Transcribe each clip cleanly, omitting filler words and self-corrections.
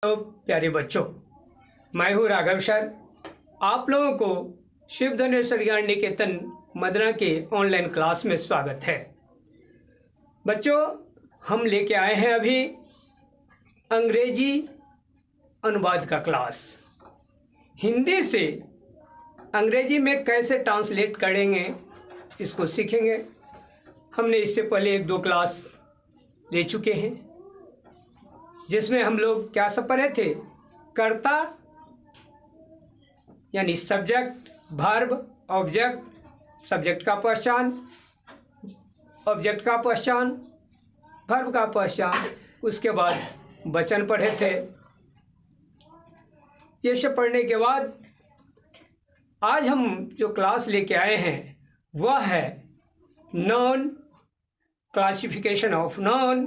तो प्यारे बच्चों, मैं हूँ राघव सर। आप लोगों को शिव धनेश्वर ज्ञान निकेतन मदना के ऑनलाइन क्लास में स्वागत है। बच्चों, हम लेके आए हैं अभी अंग्रेजी अनुवाद का क्लास। हिंदी से अंग्रेजी में कैसे ट्रांसलेट करेंगे इसको सीखेंगे। हमने इससे पहले 1-2 क्लास ले चुके हैं, जिसमें हम लोग क्या सब पढ़े थे? कर्ता यानी सब्जेक्ट, वर्ब, ऑब्जेक्ट, सब्जेक्ट का पहचान, ऑब्जेक्ट का पहचान, वर्ब का पहचान, उसके बाद वचन पढ़े थे। ये सब पढ़ने के बाद आज हम जो क्लास लेके आए हैं वह है noun, classification of noun,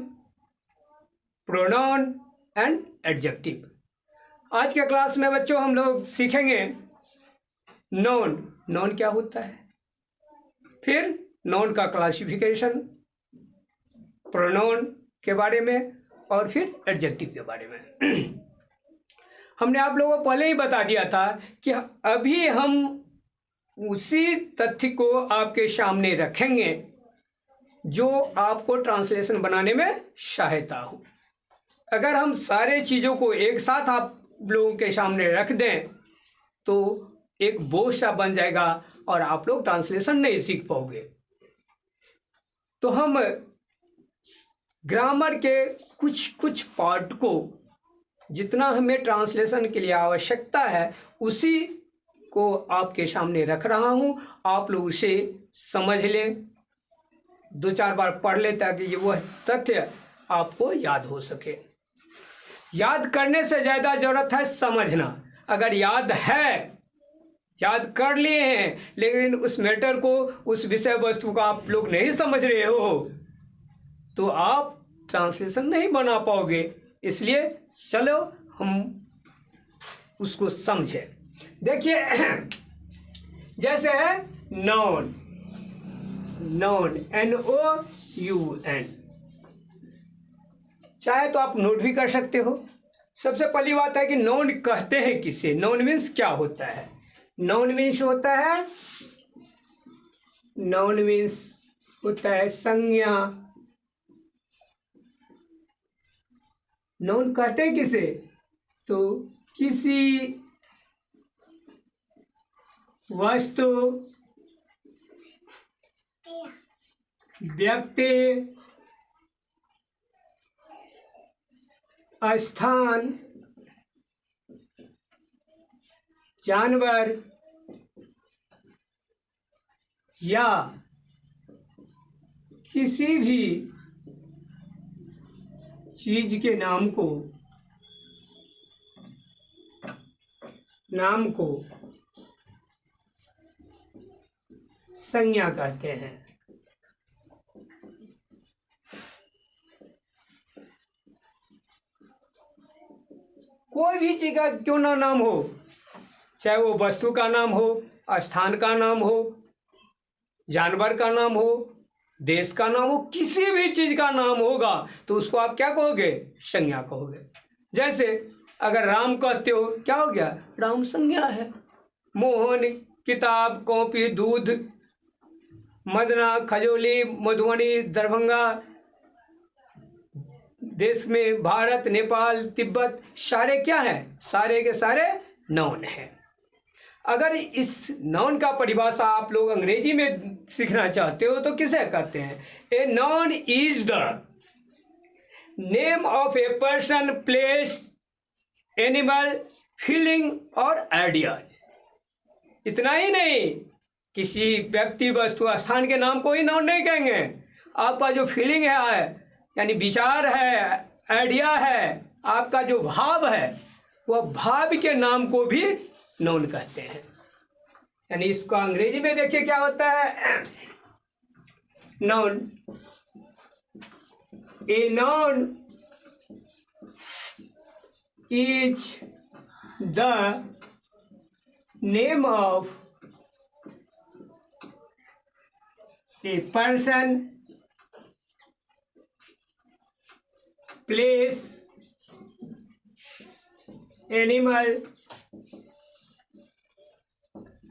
pronoun and adjective. आज के क्लास में बच्चों हम लोग सीखेंगे नाउन, नाउन क्या होता है, फिर नाउन का क्लासिफिकेशन, प्रोनाउन के बारे में और फिर एडजेक्टिव के बारे में। हमने आप लोगों को पहले ही बता दिया था कि अभी हम उसी तथ्य को आपके सामने रखेंगे जो आपको ट्रांसलेशन बनाने में सहायता हो। अगर हम सारे चीज़ों को एक साथ आप लोगों के सामने रख दें तो एक बोझ सा बन जाएगा और आप लोग ट्रांसलेशन नहीं सीख पाओगे। तो हम ग्रामर के कुछ पार्ट को जितना हमें ट्रांसलेशन के लिए आवश्यकता है उसी को आपके सामने रख रहा हूँ। आप लोग उसे समझ लें, 2-4 बार पढ़ लें ताकि वह तथ्य आपको याद हो सके। याद करने से ज़्यादा ज़रूरत है समझना। अगर याद है, याद कर लिए हैं, लेकिन उस मैटर को, उस विषय वस्तु का आप लोग नहीं समझ रहे हो तो आप ट्रांसलेशन नहीं बना पाओगे। इसलिए चलो हम उसको समझें। देखिए, जैसे है नाउन, नाउन NOUN, चाहे तो आप नोट भी कर सकते हो। सबसे पहली बात है कि नाउन कहते हैं किसे? नाउन मीन्स क्या होता है? नाउन मीन्स होता है, नाउन मीन्स होता है संज्ञा। नाउन कहते हैं किसे? तो किसी वस्तु, व्यक्ति, स्थान, जानवर या किसी भी चीज के नाम को संज्ञा कहते हैं। कोई भी चीज का क्यों ना नाम हो, चाहे वो वस्तु का नाम हो, स्थान का नाम हो, जानवर का नाम हो, देश का नाम हो, किसी भी चीज का नाम होगा तो उसको आप क्या कहोगे? संज्ञा कहोगे। जैसे अगर राम कहते हो, क्या हो गया? राम संज्ञा है। मोहन, किताब, कॉपी, दूध, मदना, खजोली, मधुबनी, दरभंगा, देश में भारत, नेपाल, तिब्बत, सारे क्या हैं? सारे के सारे नाउन हैं। अगर इस नाउन का परिभाषा आप लोग अंग्रेजी में सीखना चाहते हो तो किसे कहते हैं? A noun is the name of a person, place, animal, feeling और आइडियाज। इतना ही नहीं, किसी व्यक्ति, वस्तु, स्थान के नाम को ही नाउन नहीं कहेंगे। आपका जो फीलिंग है यानी विचार है, आइडिया है, आपका जो भाव है वह भाव के नाम को भी नाउन कहते हैं। यानी इसका अंग्रेजी में देखिए क्या होता है? Noun, a noun is the name of a person, place, animal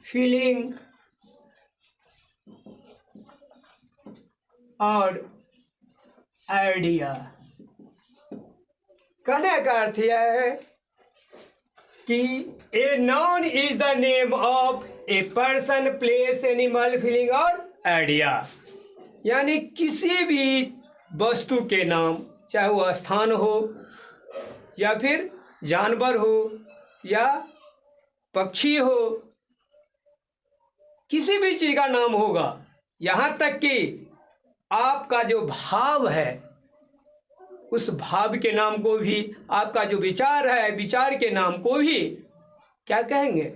feeling और आइडिया। कहने का अर्थ यह है कि a noun is the name of a person, place, animal, feeling और आइडिया। यानी किसी भी वस्तु के नाम, चाहे वो स्थान हो या फिर जानवर हो या पक्षी हो, किसी भी चीज़ का नाम होगा। यहाँ तक कि आपका जो भाव है, उस भाव के नाम को भी, आपका जो विचार है, विचार के नाम को भी क्या कहेंगे?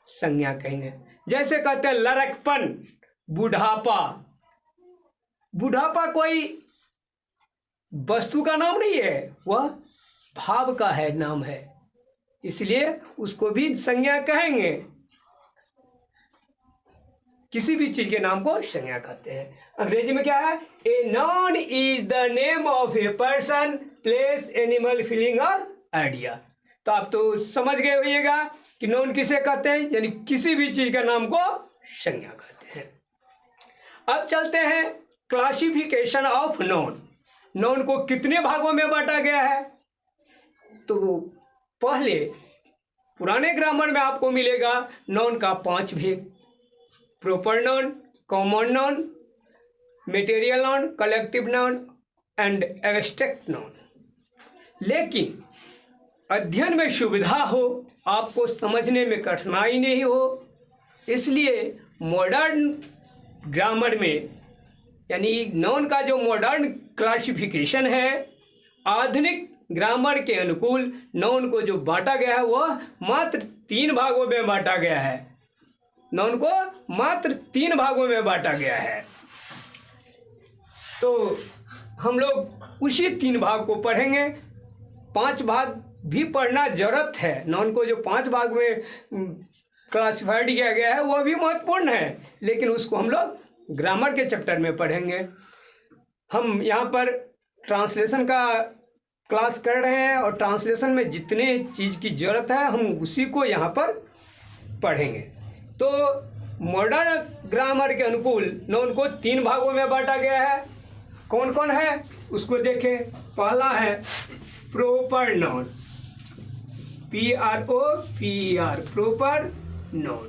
संज्ञा कहेंगे। जैसे कहते हैं लड़कपन, बुढ़ापा। बुढ़ापा कोई वस्तु का नाम नहीं है, वह भाव का है, नाम है, इसलिए उसको भी संज्ञा कहेंगे। किसी भी चीज के नाम को संज्ञा कहते हैं। अंग्रेजी में क्या है? A noun is the name of a person, place, animal, feeling और आइडिया। तो आप तो समझ गए होइएगा कि नाउन किसे कहते हैं, यानी किसी भी चीज का नाम को संज्ञा कहते हैं। अब चलते हैं क्लासिफिकेशन ऑफ नाउन। नाउन को कितने भागों में बांटा गया है? तो पहले पुराने ग्रामर में आपको मिलेगा नाउन का 5 भेद: proper noun, common noun, material noun, collective noun and abstract noun. लेकिन अध्ययन में सुविधा हो, आपको समझने में कठिनाई नहीं हो, इसलिए मॉडर्न ग्रामर में, यानी नाउन का जो मॉडर्न क्लासिफिकेशन है, आधुनिक ग्रामर के अनुकूल नाउन को जो बांटा गया है वह मात्र 3 भागों में बांटा गया है। नाउन को मात्र 3 भागों में बांटा गया है। तो हम लोग उसी 3 भाग को पढ़ेंगे। 5 भाग भी पढ़ना जरूरत है। नाउन को जो 5 भाग में क्लासिफाइड किया गया है वह भी महत्वपूर्ण है, लेकिन उसको हम लोग ग्रामर के चैप्टर में पढ़ेंगे। हम यहाँ पर ट्रांसलेशन का क्लास कर रहे हैं और ट्रांसलेशन में जितने चीज़ की ज़रूरत है हम उसी को यहाँ पर पढ़ेंगे। तो मॉडर्न ग्रामर के अनुकूल नाउन को 3 भागों में बांटा गया है। कौन कौन है उसको देखें। पहला है proper noun, PROPER, proper noun.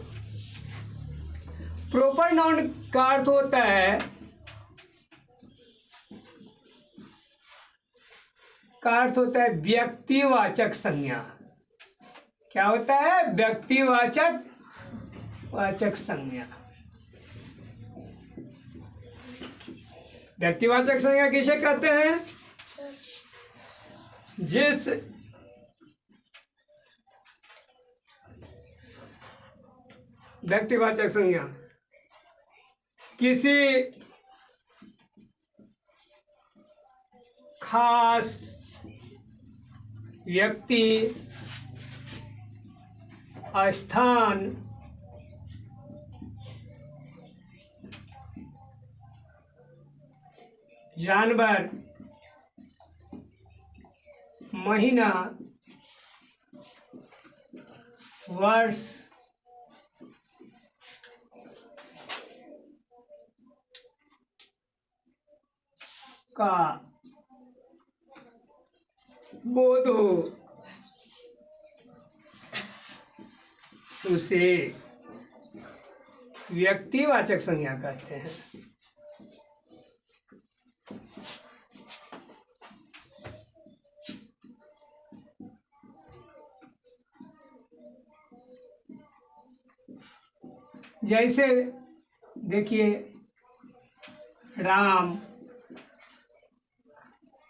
Proper noun का अर्थ होता है, व्यक्तिवाचक संज्ञा। क्या होता है? व्यक्तिवाचक संज्ञा। व्यक्तिवाचक संज्ञा किसे कहते हैं? जिस व्यक्तिवाचक संज्ञा किसी खास व्यक्ति, स्थान, जानवर, महीना, वर्ष, का बोध हो, उसे व्यक्तिवाचक संज्ञा कहते हैं। जैसे देखिए, राम,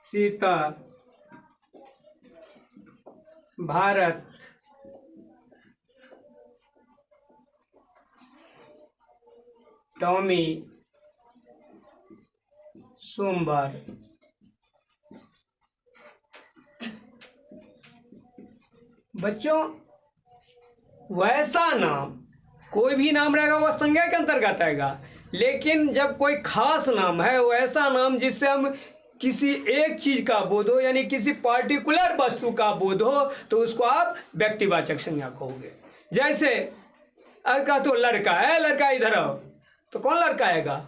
सीता, भारत, टॉमी, सोमवार। बच्चों, वैसा नाम, कोई भी नाम रहेगा वह संज्ञा के अंतर्गत आएगा, लेकिन जब कोई खास नाम है, वैसा नाम जिससे हम किसी एक चीज का बोध हो, यानी किसी पार्टिकुलर वस्तु का बोध हो, तो उसको आप व्यक्तिवाचक संज्ञा कहोगे। जैसे अगर कहा तो लड़का है, लड़का इधर आओ, तो कौन लड़का आएगा?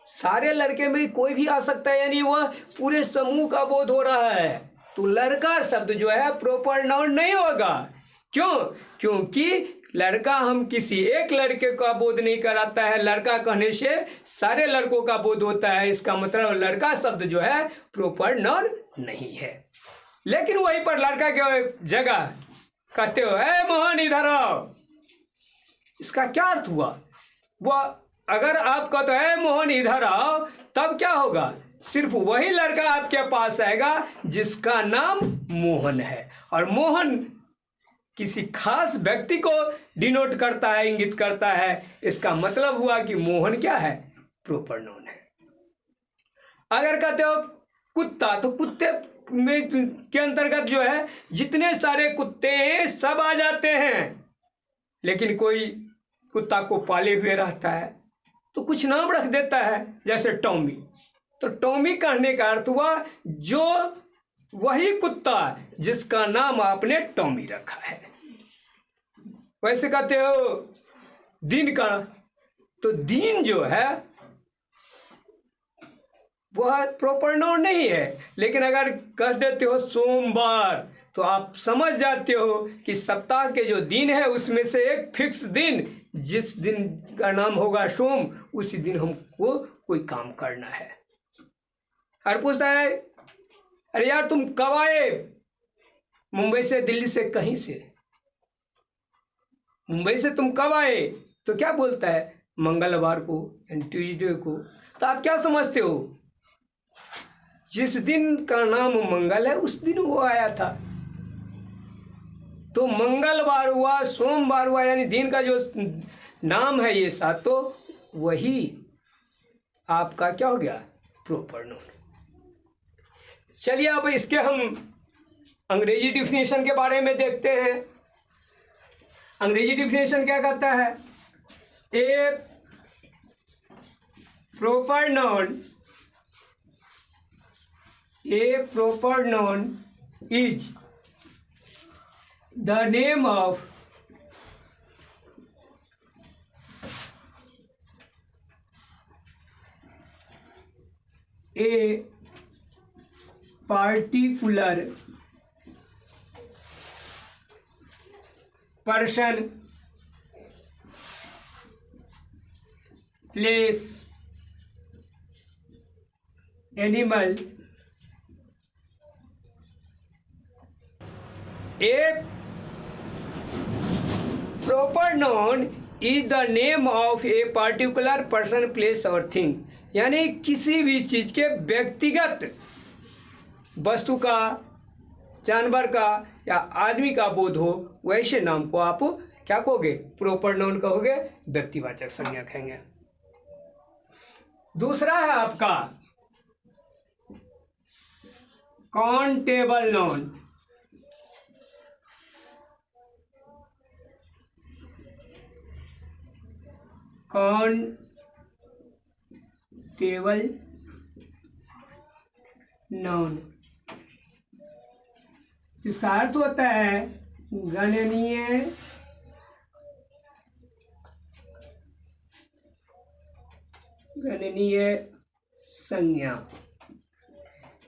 सारे लड़के में कोई भी आ सकता है, यानी वह पूरे समूह का बोध हो रहा है। तो लड़का शब्द जो है प्रॉपर नाउन नहीं होगा। क्यों? क्योंकि लड़का हम किसी एक लड़के का बोध नहीं कराता है। लड़का कहने से सारे लड़कों का बोध होता है, इसका मतलब लड़का शब्द जो है प्रॉपर नाउन नहीं है। लेकिन वहीं पर लड़का के जगह कहते हो ए मोहन इधर आओ, इसका क्या अर्थ हुआ? वह अगर आप कहते हो ए मोहन इधर आओ, तब क्या होगा? सिर्फ वही लड़का आपके पास आएगा जिसका नाम मोहन है, और मोहन किसी खास व्यक्ति को डिनोट करता है, इंगित करता है। इसका मतलब हुआ कि मोहन क्या है? प्रॉपर नाउन है। अगर कहते हो कुत्ता, तो कुत्ते में के अंतर्गत जो है जितने सारे कुत्ते हैं सब आ जाते हैं। लेकिन कोई कुत्ता को पाले हुए रहता है तो कुछ नाम रख देता है, जैसे टॉमी। तो टॉमी कहने का अर्थ हुआ जो वही कुत्ता जिसका नाम आपने टॉमी रखा है। वैसे कहते हो दिन का, तो दिन जो है वह प्रॉपर नाउन नहीं है। लेकिन अगर कह देते हो सोमवार, तो आप समझ जाते हो कि सप्ताह के जो दिन है उसमें से एक फिक्स दिन, जिस दिन का नाम होगा सोम, उसी दिन हमको कोई काम करना है। और पूछता है अरे यार तुम कब आए? मुंबई से, दिल्ली से, कहीं से। मुंबई से तुम कब आए? तो क्या बोलता है? मंगलवार को यानी ट्यूसडे को। तो आप क्या समझते हो? जिस दिन का नाम मंगल है उस दिन वो आया था। तो मंगलवार हुआ, सोमवार हुआ, यानी दिन का जो नाम है ये सातों, वही आपका क्या हो गया? Proper noun. चलिए अब इसके हम अंग्रेजी डिफिनेशन के बारे में देखते हैं। अंग्रेजी डिफिनेशन क्या कहता है? A proper noun, a proper noun is the name of a particular person, place, animal. A proper noun is the name of a particular person, place or thing। यानी किसी भी चीज के व्यक्तिगत वस्तु का, जानवर का या आदमी का बोध हो, वैसे नाम को आप क्या कहोगे? प्रॉपर नाउन कहोगे, व्यक्तिवाचक संज्ञा कहेंगे। दूसरा है आपका काउंटेबल नाउन। काउंटेबल नाउन जिसका अर्थ होता है गणनीय संज्ञा।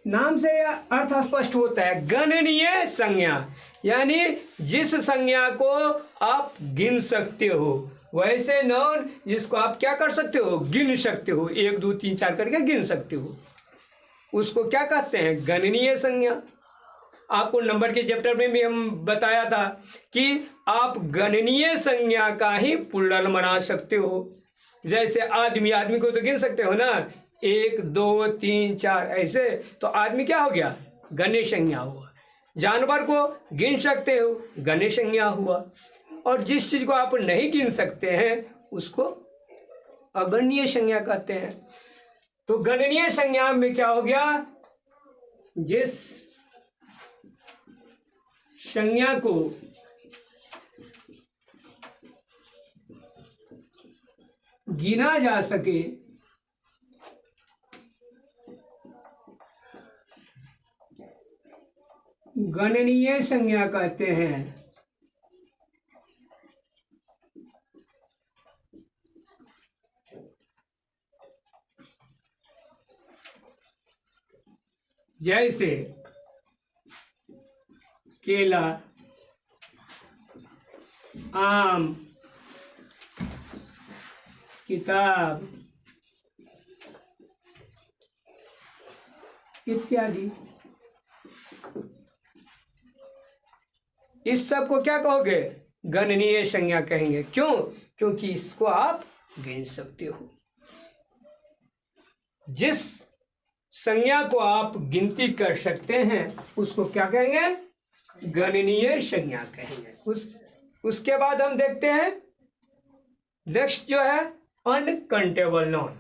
नाम से अर्थ स्पष्ट होता है, गणनीय संज्ञा, यानी जिस संज्ञा को आप गिन सकते हो। वैसे नाउन जिसको आप क्या कर सकते हो? गिन सकते हो, 1 2 3 4 करके गिन सकते हो, उसको क्या कहते हैं? गणनीय संज्ञा। आपको नंबर के चैप्टर में भी हम बताया था कि आप गणनीय संज्ञा का ही प्लुरल बना सकते हो। जैसे आदमी, आदमी को तो गिन सकते हो ना, 1 2 3 4 ऐसे, तो आदमी क्या हो गया? गणनीय संज्ञा हुआ। जानवर को गिन सकते हो, गणनीय संज्ञा हुआ। और जिस चीज को आप नहीं गिन सकते हैं उसको अगणनीय संज्ञा कहते हैं। तो गणनीय संज्ञा में क्या हो गया? जिस संज्ञा को गिना जा सके गणनीय संज्ञा कहते हैं। जैसे केला, आम, किताब इत्यादि। इस सब को क्या कहोगे? गणनीय संज्ञा कहेंगे। क्यों? क्योंकि इसको आप गिन सकते हो। जिस संज्ञा को आप गिनती कर सकते हैं उसको क्या कहेंगे? गणनीय संज्ञा कहेंगे। उसके बाद हम देखते हैं नेक्स्ट जो है अनकाउंटेबल नाउन।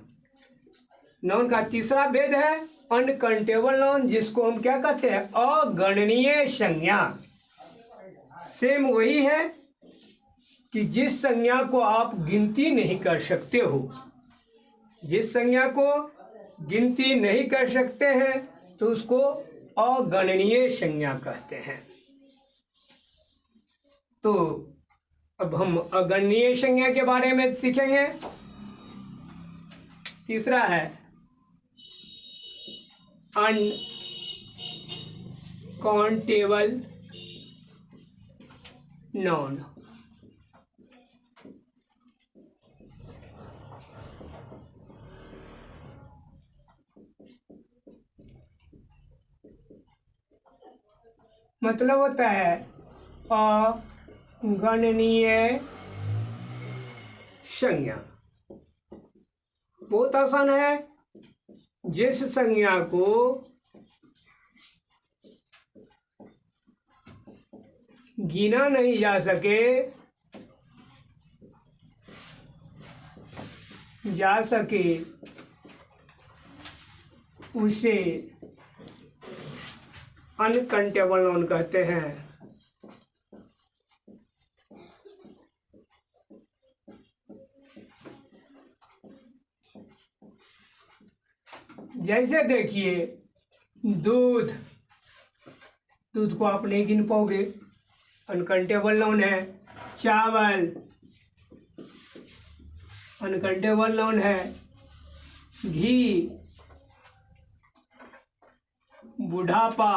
नाउन का तीसरा भेद है अनकाउंटेबल नाउन, जिसको हम क्या कहते हैं? अगणनीय संज्ञा। सेम वही है कि जिस संज्ञा को आप गिनती नहीं कर सकते हो, जिस संज्ञा को गिनती नहीं कर सकते हैं तो उसको अगणनीय संज्ञा कहते हैं। तो अब हम अगणनीय संज्ञा के बारे में सीखेंगे। तीसरा है अनकाउंटेबल नाउन। मतलब होता है अगणनीय संज्ञा। बहुत आसान है। जिस संज्ञा को गिना नहीं जा सके उसे अनकाउंटेबल नाउन कहते हैं। जैसे देखिए दूध को आप नहीं गिन पाओगे, अनकाउंटेबल नाउन है। चावल अनकाउंटेबल नाउन है। घी, बुढ़ापा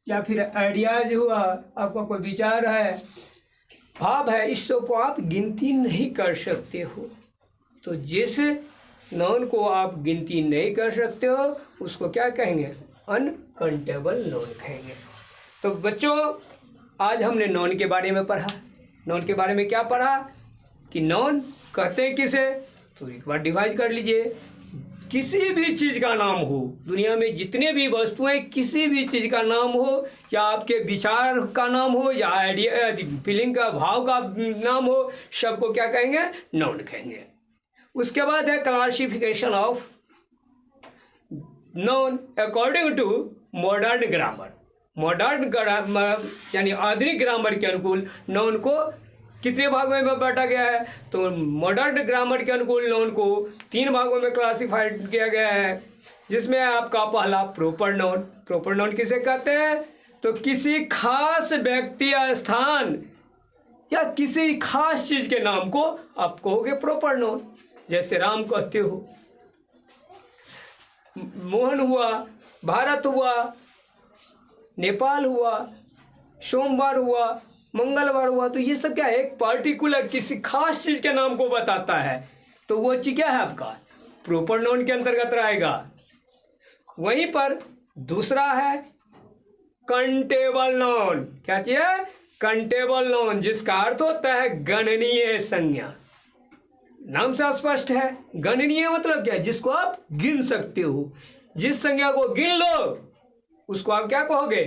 या फिर आइडियाज हुआ, आपका कोई विचार है, भाव है, इस सब को आप गिनती नहीं कर सकते हो। तो जिस नाउन को आप गिनती नहीं कर सकते हो उसको क्या कहेंगे? अनकाउंटेबल नाउन कहेंगे। तो बच्चों आज हमने नाउन के बारे में पढ़ा। नाउन के बारे में क्या पढ़ा कि नाउन कहते हैं किसे? तो एक बार डिवाइड कर लीजिए। किसी भी चीज़ का नाम हो, दुनिया में जितने भी वस्तुएं, किसी भी चीज़ का नाम हो, या आपके विचार का नाम हो, या आइडिया फीलिंग का, भाव का नाम हो, सबको क्या कहेंगे? नाउन कहेंगे। उसके बाद है classification of noun according to modern grammar. Modern grammar यानी आधुनिक ग्रामर के अनुकूल नाउन को कितने भागों में बांटा गया है? तो मॉडर्न ग्रामर के अनुकूल नाउन को 3 भागों में क्लासिफाइड किया गया है, जिसमें आपका पहला प्रॉपर नाउन। प्रॉपर नाउन किसे कहते हैं? तो किसी खास व्यक्ति या स्थान या किसी खास चीज के नाम को आप कहोगे प्रॉपर नाउन। जैसे राम कहते हो, मोहन हुआ, भारत हुआ, नेपाल हुआ, सोमवार हुआ, मंगलवार हुआ। तो ये सब क्या है? एक पार्टिकुलर किसी खास चीज के नाम को बताता है। तो वो चीज क्या है? आपका प्रॉपर नाउन के अंतर्गत रहेगा। वहीं पर दूसरा है काउंटेबल नाउन। क्या चीज है? काउंटेबल नाउन, जिसका अर्थ होता है गणनीय संज्ञा। नाम से स्पष्ट है। गणनीय मतलब क्या है? जिसको आप गिन सकते हो। जिस संज्ञा को गिन लो उसको आप क्या कहोगे?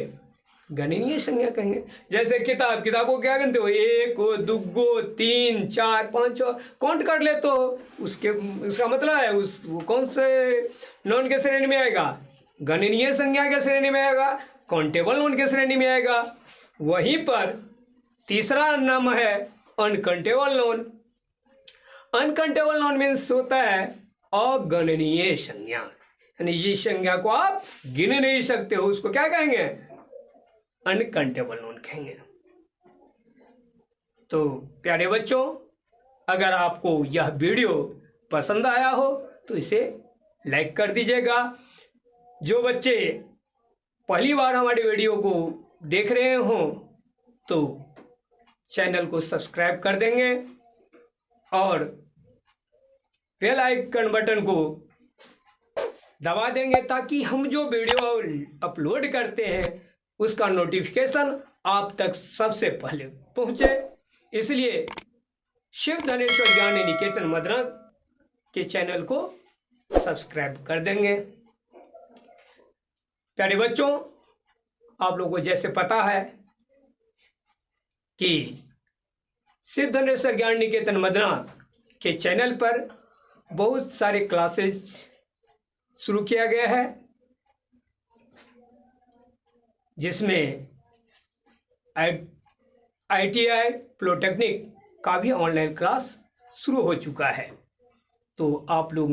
गणनीय संज्ञा कहेंगे। जैसे किताब को क्या गिनते हो? 1 2 3 4 5 काउंट कर ले, तो उसका मतलब है वो कौन से नाउन के श्रेणी में आएगा? गणनीय संज्ञा के श्रेणी में आएगा, काउंटेबल नाउन के श्रेणी में आएगा। वहीं पर तीसरा नाम है uncountable noun. Uncountable noun means होता है अगणनीय संज्ञा, यानी जिस संज्ञा को आप गिन नहीं सकते हो उसको क्या कहेंगे? अनकाउंटेबल नाउन कहेंगे। तो प्यारे बच्चों, अगर आपको यह वीडियो पसंद आया हो तो इसे लाइक कर दीजिएगा। जो बच्चे पहली बार हमारे वीडियो को देख रहे हों तो चैनल को सब्सक्राइब कर देंगे और बेल आइकन बटन को दबा देंगे ताकि हम जो वीडियो अपलोड करते हैं उसका नोटिफिकेशन आप तक सबसे पहले पहुंचे। इसलिए शिव धनेश्वर ज्ञान निकेतन मदना के चैनल को सब्सक्राइब कर देंगे। प्यारे बच्चों, आप लोगों को जैसे पता है कि शिव धनेश्वर ज्ञान निकेतन मदना के चैनल पर बहुत सारे क्लासेस शुरू किया गया है, जिसमें ITI पॉलिटेक्निक का भी ऑनलाइन क्लास शुरू हो चुका है। तो आप लोग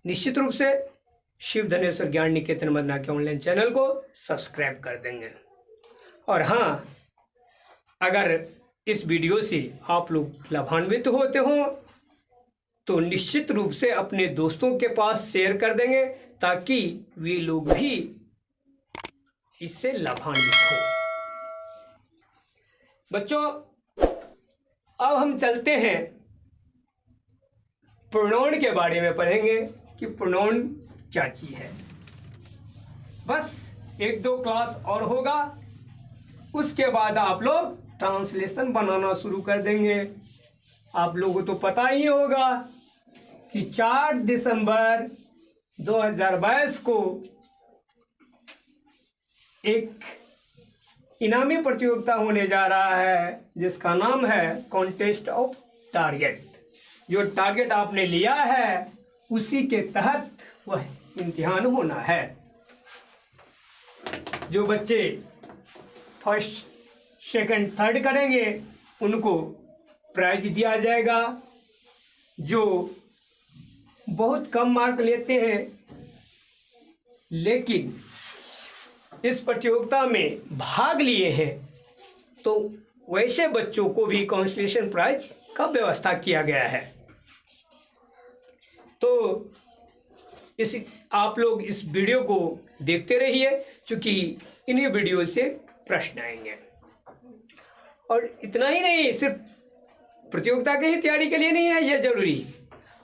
निश्चित रूप से शिव धनेश्वर ज्ञान निकेतन मदना के ऑनलाइन चैनल को सब्सक्राइब कर देंगे। और हाँ, अगर इस वीडियो से आप लोग लाभान्वित होते हो तो निश्चित रूप से अपने दोस्तों के पास शेयर कर देंगे ताकि वे लोग भी इससे लाभान्वित हो। बच्चों, अब हम चलते हैं प्रोनाउन के बारे में पढ़ेंगे कि प्रोनाउन क्या चीज है। बस 1-2 क्लास और होगा, उसके बाद आप लोग ट्रांसलेशन बनाना शुरू कर देंगे। आप लोगों को तो पता ही होगा कि 4 दिसंबर 2022 को एक इनामी प्रतियोगिता होने जा रहा है जिसका नाम है कॉन्टेस्ट ऑफ टारगेट। जो टारगेट आपने लिया है उसी के तहत वह इम्तिहान होना है। जो बच्चे फर्स्ट, सेकंड, थर्ड करेंगे उनको प्राइज दिया जाएगा। जो बहुत कम मार्क लेते हैं लेकिन इस प्रतियोगिता में भाग लिए हैं तो वैसे बच्चों को भी कंसोलेशन प्राइज का व्यवस्था किया गया है। तो आप लोग इस वीडियो को देखते रहिए, क्योंकि इन्हीं वीडियो से प्रश्न आएंगे। और इतना ही नहीं, सिर्फ प्रतियोगिता की ही तैयारी के लिए नहीं है यह जरूरी।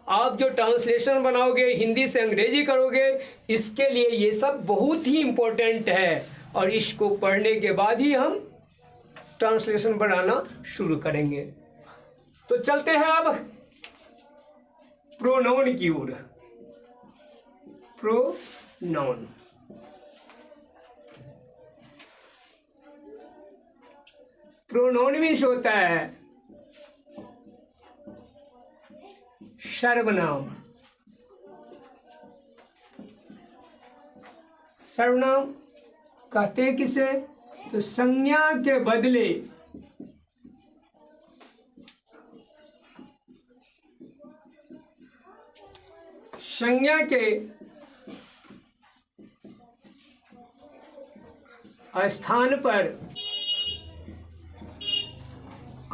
आप जो ट्रांसलेशन बनाओगे, हिंदी से अंग्रेजी करोगे, इसके लिए ये सब बहुत ही इम्पोर्टेंट है। और इसको पढ़ने के बाद ही हम ट्रांसलेशन बनाना शुरू करेंगे। तो चलते हैं अब प्रोनाउन की ओर। प्रोनाउन, प्रोनाउन मीन्स होता है सर्वनाम। सर्वनाम कहते हैं किसे? तो संज्ञा के बदले संज्ञा के स्थान पर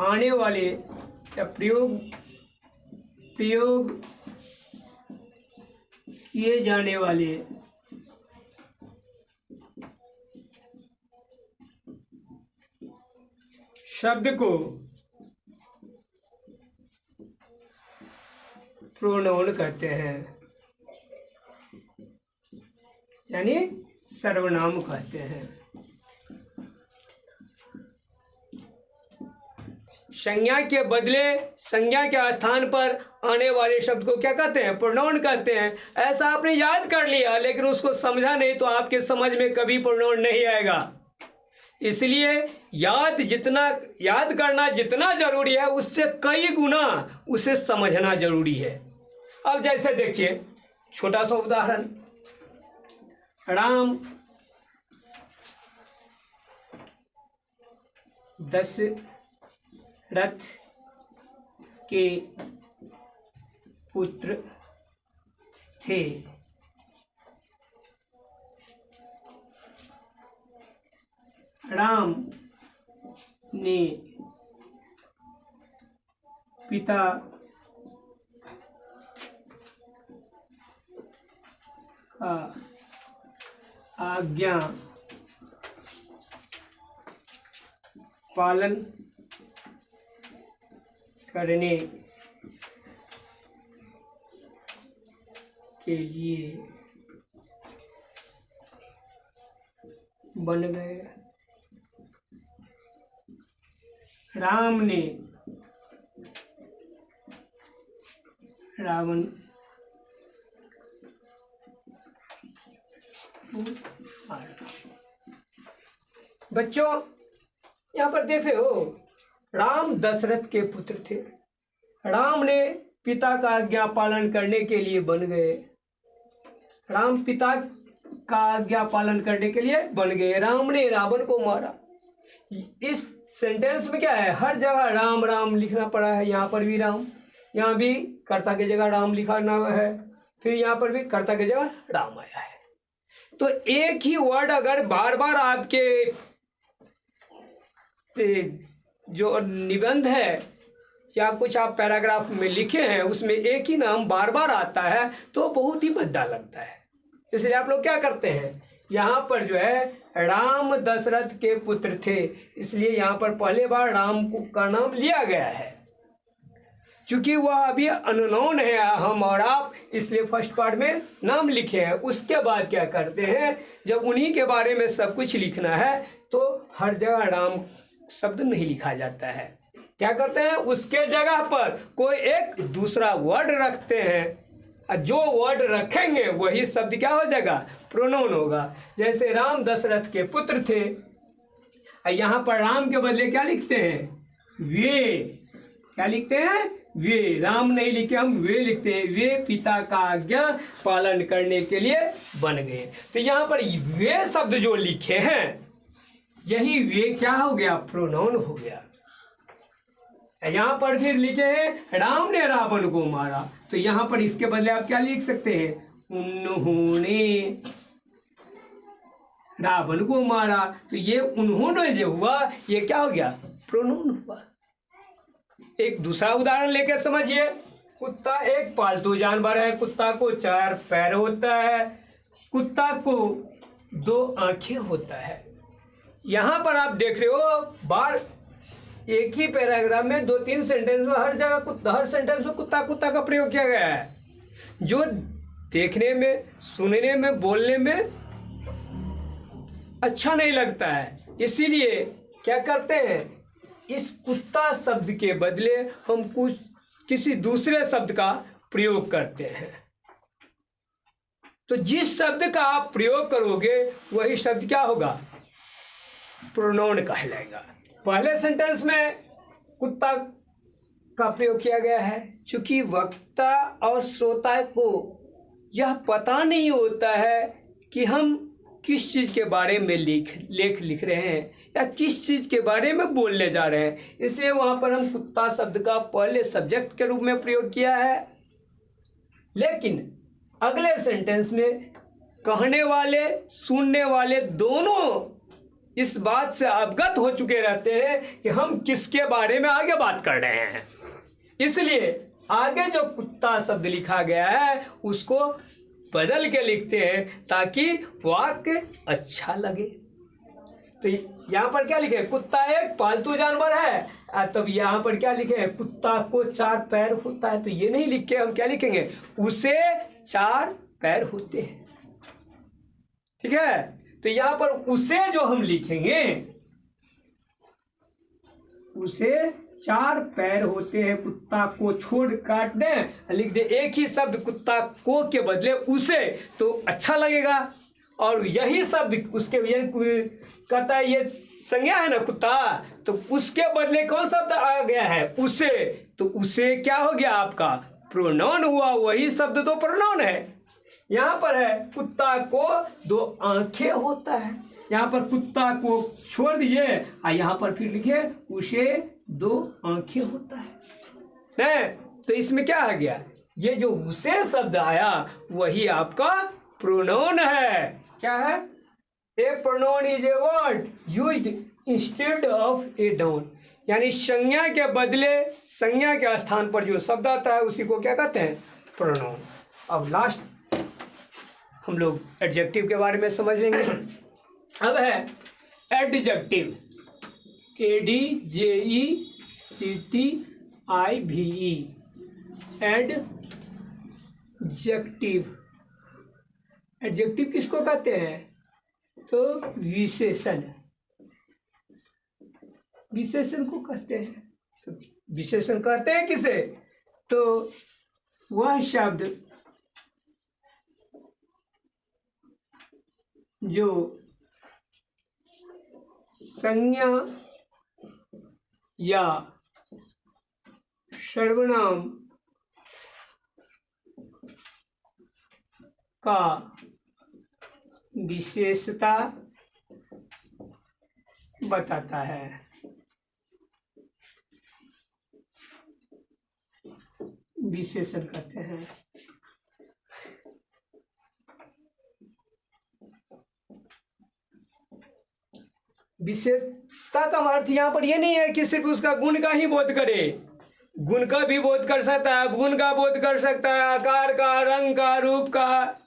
आने वाले या प्रयोग किए जाने वाले शब्द को प्रोनाउन कहते हैं, यानी सर्वनाम कहते हैं। संज्ञा के बदले, संज्ञा के स्थान पर आने वाले शब्द को क्या कहते हैं? प्रोनाउन कहते हैं। ऐसा आपने याद कर लिया लेकिन उसको समझा नहीं तो आपके समझ में कभी प्रोनाउन नहीं आएगा। इसलिए याद करना जितना जरूरी है उससे कई गुना उसे समझना जरूरी है। अब जैसे देखिए, छोटा सा उदाहरण, राम दशरथ के पुत्र थे। राम ने पिता का आज्ञा पालन करने के लिए बन गए। राम ने रावण बच्चों यहाँ पर देख रहे हो, राम दशरथ के पुत्र थे। राम ने पिता का आज्ञा पालन करने के लिए बन गए। राम पिता का आज्ञा पालन करने के लिए बन गए। राम ने रावण को मारा। इस सेंटेंस में क्या है, हर जगह राम राम लिखना पड़ा है। यहाँ पर भी राम, यहाँ भी कर्ता की जगह राम लिखा नाम है, फिर यहाँ पर भी कर्ता की जगह राम आया है। तो एक ही वर्ड अगर बार बार आपके जो निबंध है या कुछ आप पैराग्राफ में लिखे हैं उसमें एक ही नाम बार बार आता है तो बहुत ही भद्दा लगता है। इसलिए आप लोग क्या करते हैं, यहाँ पर जो है राम दशरथ के पुत्र थे, इसलिए यहाँ पर पहले बार राम का नाम लिया गया है। क्योंकि वह अभी अननोन है हम और आप, इसलिए फर्स्ट पार्ट में नाम लिखे हैं। उसके बाद क्या करते हैं, जब उन्हीं के बारे में सब कुछ लिखना है तो हर जगह राम शब्द नहीं लिखा जाता है। क्या करते हैं, उसके जगह पर कोई एक दूसरा वर्ड रखते हैं। जो वर्ड रखेंगे वही शब्द क्या हो जाएगा, प्रोनाउन होगा। जैसे राम दशरथ के पुत्र थे, यहाँ पर राम के बदले क्या लिखते हैं, वे। क्या लिखते हैं, वे। राम नहीं लिखे, हम वे लिखते हैं। वे पिता का आज्ञा पालन करने के लिए बन गए। तो यहाँ पर वे शब्द जो लिखे हैं, यही वे क्या हो गया, प्रोनाउन हो गया। यहाँ पर फिर लिखे हैं राम ने रावण को मारा, तो यहाँ पर इसके बदले आप क्या लिख सकते हैं, उन्होंने रावण को मारा। तो ये उन्होंने जो हुआ ये क्या हो गया, प्रोनाउन हुआ। एक दूसरा उदाहरण लेकर समझिए। कुत्ता एक पालतू जानवर है। कुत्ता को 4 पैर होता है। कुत्ता को 2 आंखें होता है। यहाँ पर आप देख रहे हो बार एक ही पैराग्राफ में 2-3 सेंटेंस में हर जगह हर सेंटेंस में कुत्ता कुत्ता का प्रयोग किया गया है, जो देखने में, सुनने में, बोलने में अच्छा नहीं लगता है। इसीलिए क्या करते हैं, इस कुत्ता शब्द के बदले हम किसी दूसरे शब्द का प्रयोग करते हैं। तो जिस शब्द का आप प्रयोग करोगे वही शब्द क्या होगा, प्रोनाउन कहलाएगा। पहले सेंटेंस में कुत्ता का प्रयोग किया गया है क्योंकि वक्ता और श्रोता को यह पता नहीं होता है कि हम किस चीज़ के बारे में लेख लिख रहे हैं या किस चीज़ के बारे में बोलने जा रहे हैं। इसलिए वहाँ पर हम कुत्ता शब्द का पहले सब्जेक्ट के रूप में प्रयोग किया है। लेकिन अगले सेंटेंस में कहने वाले, सुनने वाले दोनों इस बात से अवगत हो चुके रहते हैं कि हम किसके बारे में आगे बात कर रहे हैं। इसलिए आगे जो कुत्ता शब्द लिखा गया है उसको बदल के लिखते हैं ताकि वाक्य अच्छा लगे। तो यहाँ पर क्या लिखे, कुत्ता एक पालतू जानवर है। तब यहाँ पर क्या लिखे, कुत्ता को 4 पैर होता है। तो ये नहीं लिख के हम क्या लिखेंगे, उसे 4 पैर होते हैं। ठीक है। तो यहाँ पर उसे जो हम लिखेंगे, उसे 4 पैर होते हैं। कुत्ता को छोड़ काट दें, लिख दे एक ही शब्द कुत्ता को के बदले उसे, तो अच्छा लगेगा। और यही शब्द उसके कहता है, ये संज्ञा है ना कुत्ता, तो उसके बदले कौन शब्द आ गया है, उसे। तो उसे क्या हो गया, आपका प्रोनाउन हुआ। वही शब्द तो प्रोनाउन है। यहाँ पर है कुत्ता को 2 आंखें होता है। यहाँ पर कुत्ता को छोड़ दीजिए और यहाँ पर फिर लिखे उसे 2 आंखें होता है। तो इसमें क्या आ गया, ये जो उसे शब्द आया वही आपका प्रोनाउन है। क्या है, a pronoun is a word used instead of a noun, यानी संज्ञा के बदले संज्ञा के स्थान पर जो शब्द आता है उसी को क्या कहते हैं? प्रोनाउन। अब लास्ट हम लोग एडजेक्टिव के बारे में समझ लेंगे। अब है एडजेक्टिव, ADJECTIVE, एडजेक्टिव। एडजेक्टिव किसको कहते हैं? तो विशेषण, विशेषण को कहते हैं। तो विशेषण कहते हैं किसे? तो वह शब्द जो संज्ञा या सर्वनाम का विशेषता बताता है। विशेषण कहते हैं। विशेषता का अर्थ यहाँ पर यह नहीं है कि सिर्फ उसका गुण का ही बोध करे, गुण का भी बोध कर सकता है, गुण का बोध कर सकता है, आकार का, रंग का, रूप का,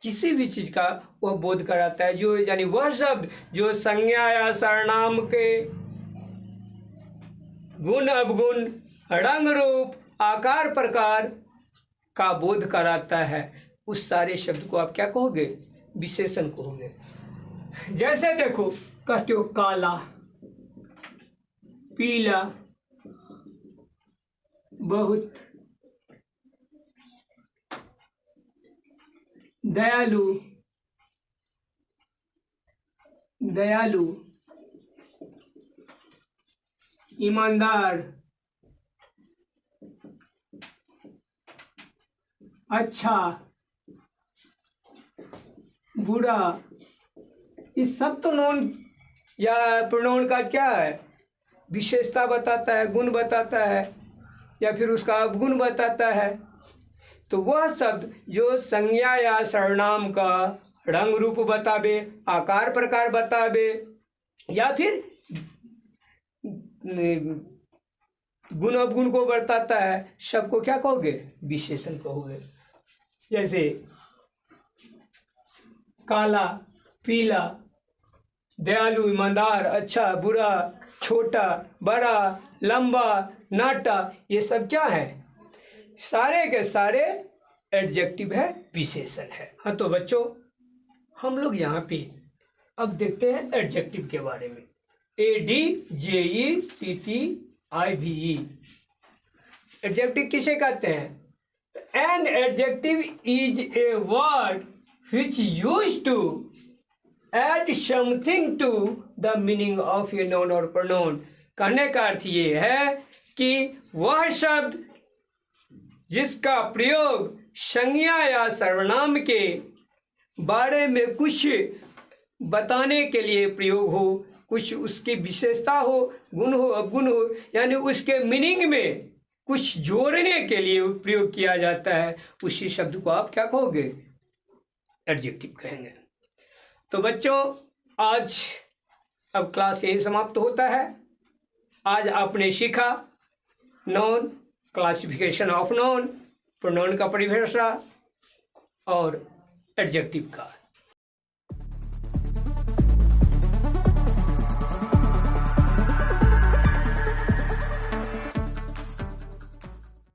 किसी भी चीज का वह बोध कराता है। जो यानी वह शब्द जो संज्ञा या सर्वनाम के गुण अवगुण, रंग रूप, आकार प्रकार का बोध कराता है, उस सारे शब्द को आप क्या कहोगे? विशेषण कहोगे। जैसे देखो, कहते हो काला, पीला, बहुत, दयालु, दयालु, ईमानदार, अच्छा, बुरा, ये सब तो नॉन या प्रोनाउन का क्या है? विशेषता बताता है, गुण बताता है, या फिर उसका अवगुण बताता है। तो वह शब्द जो संज्ञा या सर्वनाम का रंग रूप बतावे, आकार प्रकार बतावे, या फिर गुण अवगुण को बताता है, सबको क्या कहोगे? विशेषण कहोगे। जैसे काला, पीला, दयालु, ईमानदार, अच्छा, बुरा, छोटा, बड़ा, लंबा, नाटा, ये सब क्या है? सारे के सारे एडजेक्टिव है, विशेषण है। हाँ, तो बच्चों हम लोग यहाँ पे अब देखते हैं एडजेक्टिव के बारे में। ADJECTIVE, एडजेक्टिव किसे कहते हैं? An adjective is a word which used to add something to the meaning of a noun or pronoun। कहने का अर्थ ये है कि वह शब्द जिसका प्रयोग संज्ञा या सर्वनाम के बारे में कुछ बताने के लिए प्रयोग हो, कुछ उसकी विशेषता हो, गुण हो, अवगुण हो, यानी उसके मीनिंग में कुछ जोड़ने के लिए प्रयोग किया जाता है, उसी शब्द को आप क्या कहोगे? एडजेक्टिव कहेंगे। तो बच्चों आज अब क्लास यही समाप्त होता है। आज आपने सीखा non, classification of non, pronoun का परिभाषा और एडजेक्टिव का।